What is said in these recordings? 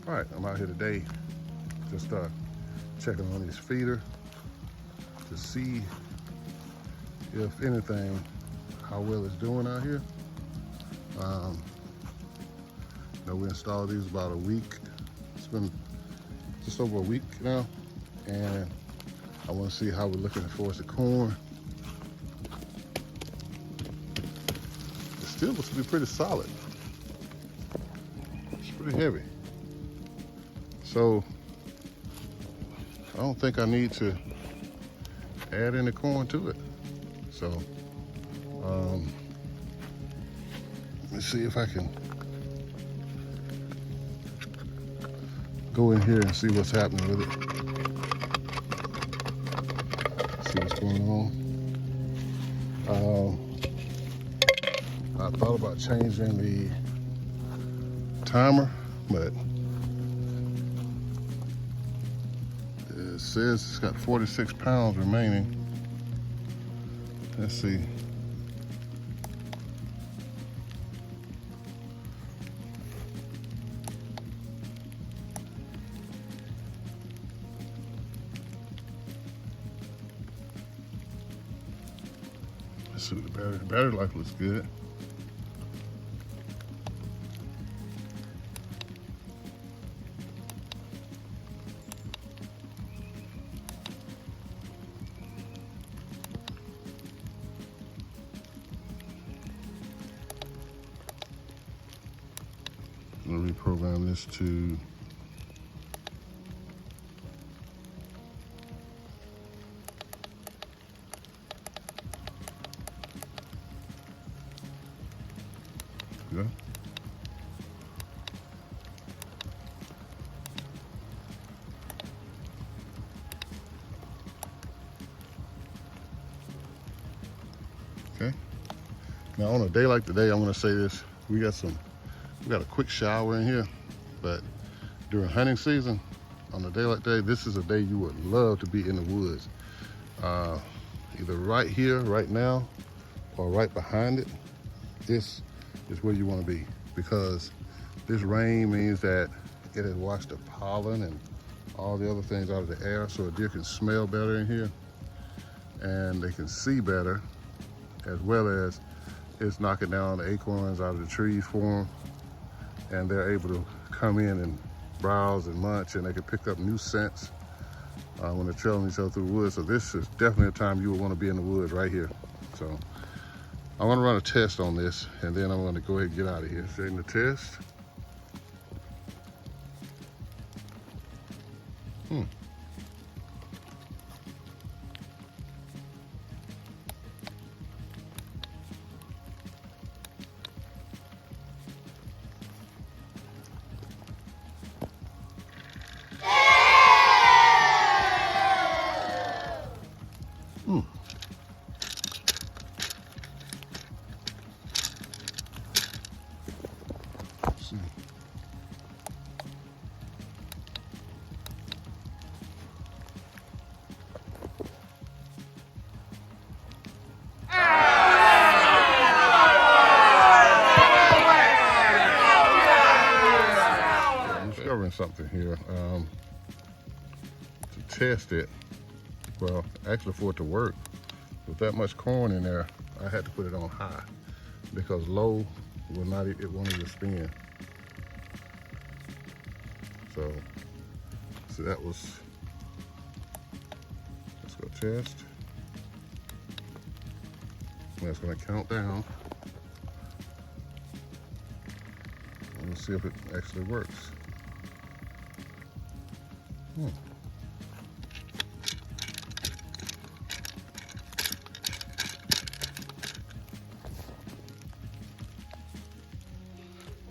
All right, I'm out here today just checking on this feeder to see if anything, how well it's doing out here. We installed these about a week. It's been just over a week now, and I want to see how we're looking as far as the corn. It still looks to be pretty solid. It's pretty heavy. So I don't think I need to add any corn to it. So let's see if I can go in here and see what's happening with it. See what's going on. I thought about changing the timer, but it says it's got 46 pounds remaining. Let's see. Let's see what the battery. The battery life looks good. I'm gonna reprogram this to go. Okay. Now on a day like today, I'm gonna say this. We got a quick shower in here, but during hunting season, on a day like today, this is a day you would love to be in the woods. Either right here, right now, or right behind it. This is where you want to be, because this rain means that it has washed the pollen and all the other things out of the air, so a deer can smell better in here and they can see better, as well as it's knocking down the acorns out of the trees for them, and they're able to come in and browse and munch, and they can pick up new scents when they're trailing each other through the woods. So this is definitely a time you would want to be in the woods right here. So I'm going to run a test on this, and then I'm going to go ahead and get out of here. Setting the test. Let's see. I'm discovering something here. To test it, well, actually for it to work, with that much corn in there, I had to put it on high, because low will not, it won't even spin. So that was, let's go test. And that's gonna count down. Let's see if it actually works.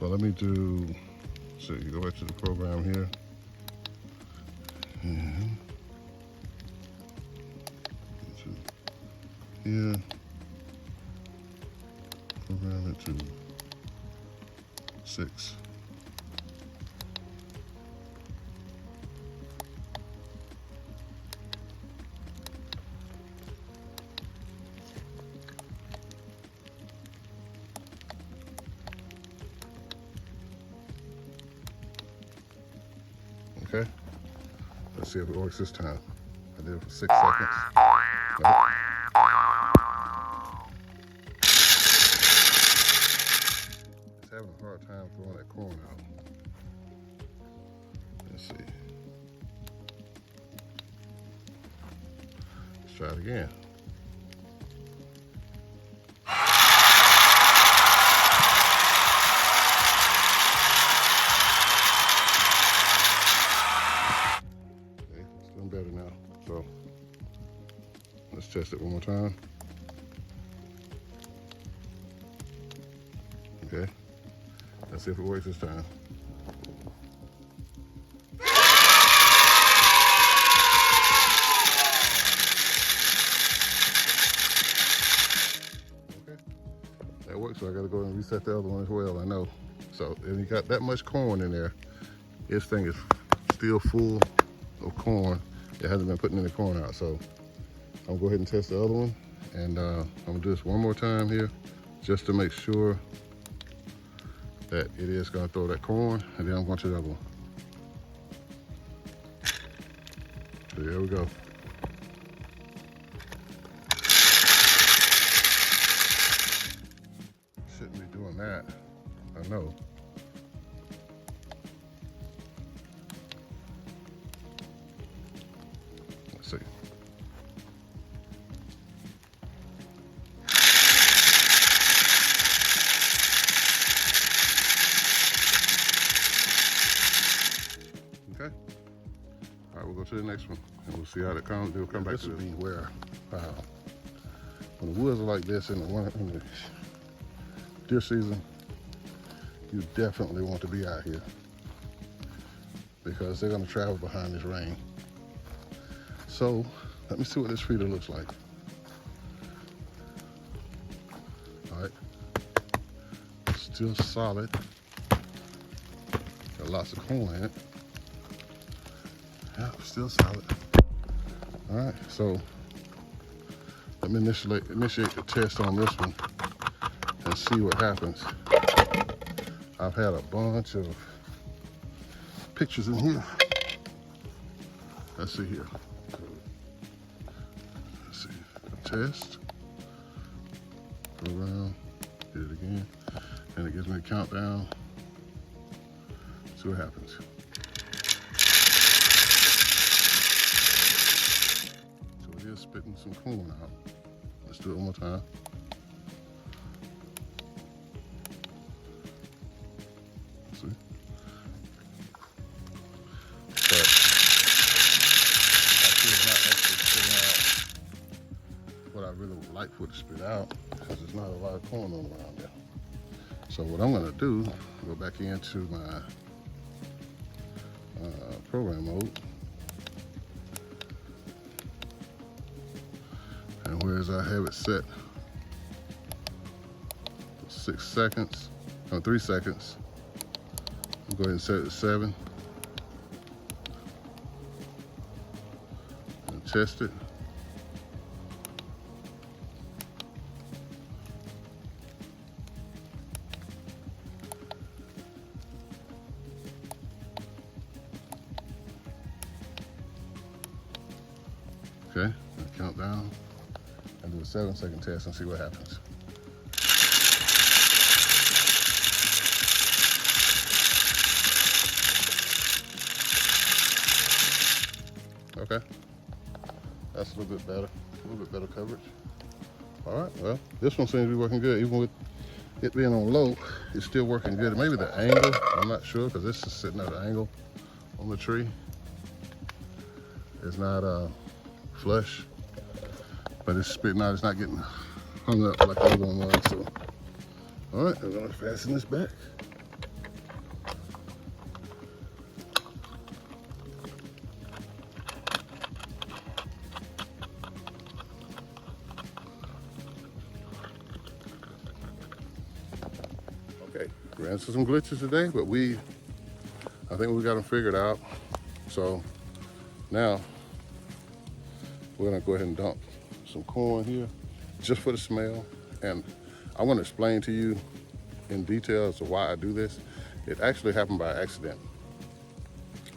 Well, let me do, so you go back to the program here. And here, program it to 6. Okay, let's see if it works this time. I did it for 6 seconds. Nope. It's having a hard time throwing that corn out. Let's see. Let's try it again. Okay, it's doing better now. So let's test it one more time. Okay, let's see if it works this time. Okay, that works, so I gotta go and reset the other one as well, I know. So, and you got that much corn in there. This thing is still full of corn. It hasn't been putting any corn out, so I'm gonna go ahead and test the other one. And I'm gonna do this one more time here, just to make sure that it is gonna throw that corn, and then I'm going to the other one. So there we go. Shouldn't be doing that, I know. Let's see. Okay. All right, we'll go to the next one, and we'll see how that comes. We'll come back to this. This would be where, when the woods are like this in the deer season, you definitely want to be out here because they're going to travel behind this rain. So let me see what this feeder looks like. All right, still solid. Got lots of corn in it. Yeah, still solid. All right, so let me initiate the test on this one and see what happens. I've had a bunch of pictures in here. Let's see here. Let's see, test, go around, hit it again, and it gives me a countdown. See what happens. Spitting some corn out. Let's do it one more time. Let's see. But actually it's not actually spitting out what I really would like for it to spit out because there's not a lot of corn on around there. So what I'm gonna do, go back into my program mode. And whereas I have it set 6 seconds, no, 3 seconds, I'll go ahead and set it to 7 and test it. Okay, count down. And do a 7-second test and see what happens. Okay, that's a little bit better coverage. All right, well, this one seems to be working good. Even with it being on low, it's still working good. Maybe the angle, I'm not sure, because this is sitting at an angle on the tree. It's not flush. But it's spitting out, it's not getting hung up like the other one was. So, all right, I'm gonna fasten this back. Okay, ran into some glitches today, but I think we got them figured out. So now we're gonna go ahead and dump some corn here just for the smell. And I want to explain to you in detail as to why I do this. It actually happened by accident.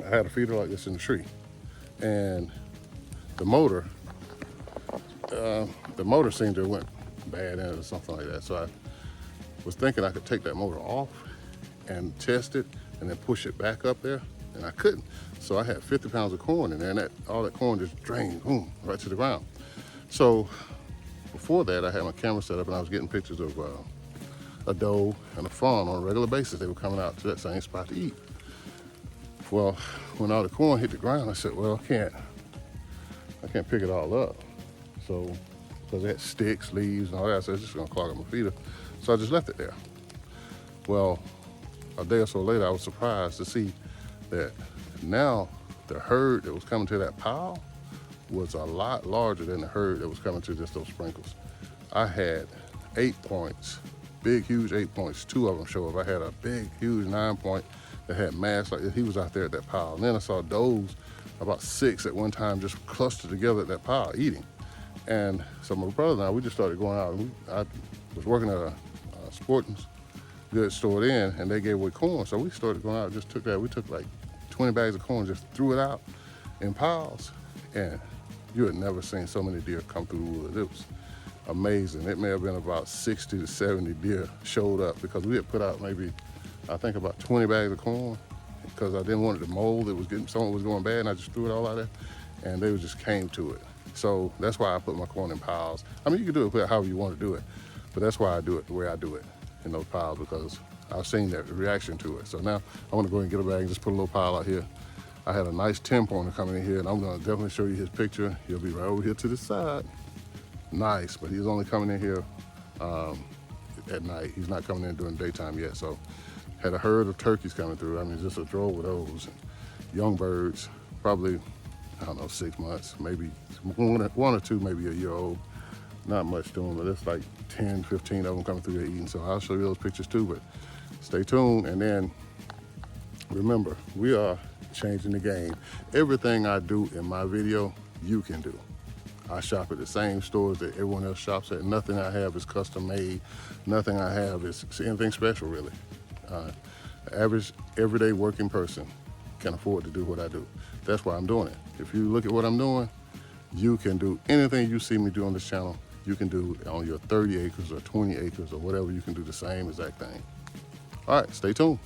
I had a feeder like this in the tree, and the motor seemed to have went bad in it or something like that. So I was thinking I could take that motor off and test it and then push it back up there, and I couldn't. So I had 50 pounds of corn in there, and all that corn just drained, boom, right to the ground. So before that, I had my camera set up and I was getting pictures of a doe and a fawn on a regular basis. They were coming out to that same spot to eat. Well, when all the corn hit the ground, I said, well, I can't pick it all up. So, because it had sticks, leaves, and all that, so it's just gonna clog up my feeder. So I just left it there. Well, a day or so later, I was surprised to see that now the herd that was coming to that pile was a lot larger than the herd that was coming to just those sprinkles. I had 8 points, big, huge 8 points. 2 of them show up. I had a big, huge 9 point that had mass like he was out there at that pile. And then I saw does, about 6 at one time, just clustered together at that pile eating. And so my brother and I, we just started going out. And I was working at a sporting goods store then, and they gave away corn. So we started going out and just took that. We took like 20 bags of corn, just threw it out in piles. And you had never seen so many deer come through the woods. It was amazing. It may have been about 60 to 70 deer showed up because we had put out maybe, I think about 20 bags of corn because I didn't want it to mold. Someone was going bad, and I just threw it all out there, and they just came to it. So that's why I put my corn in piles. I mean, you can do it however you want to do it, but that's why I do it the way I do it in those piles, because I've seen that reaction to it. So now I want to go ahead and get a bag and just put a little pile out here. I had a nice 10-pointer coming in here, and I'm going to definitely show you his picture. He'll be right over here to the side. Nice, but he's only coming in here at night. He's not coming in during the daytime yet. So had a herd of turkeys coming through. I mean, just a drove of those. And young birds, probably, I don't know, 6 months, maybe one or two, maybe a year old. Not much to them, but it's like 10, 15 of them coming through there eating. So I'll show you those pictures too, but stay tuned. And then remember, we are changing the game. Everything I do in my video, you can do. I shop at the same stores that everyone else shops at. Nothing I have is custom made. Nothing I have is anything special, really. Average, everyday working person can afford to do what I do. That's why I'm doing it. If you look at what I'm doing, you can do anything you see me do on this channel. You can do on your 30 acres or 20 acres or whatever. You can do the same exact thing. All right, stay tuned.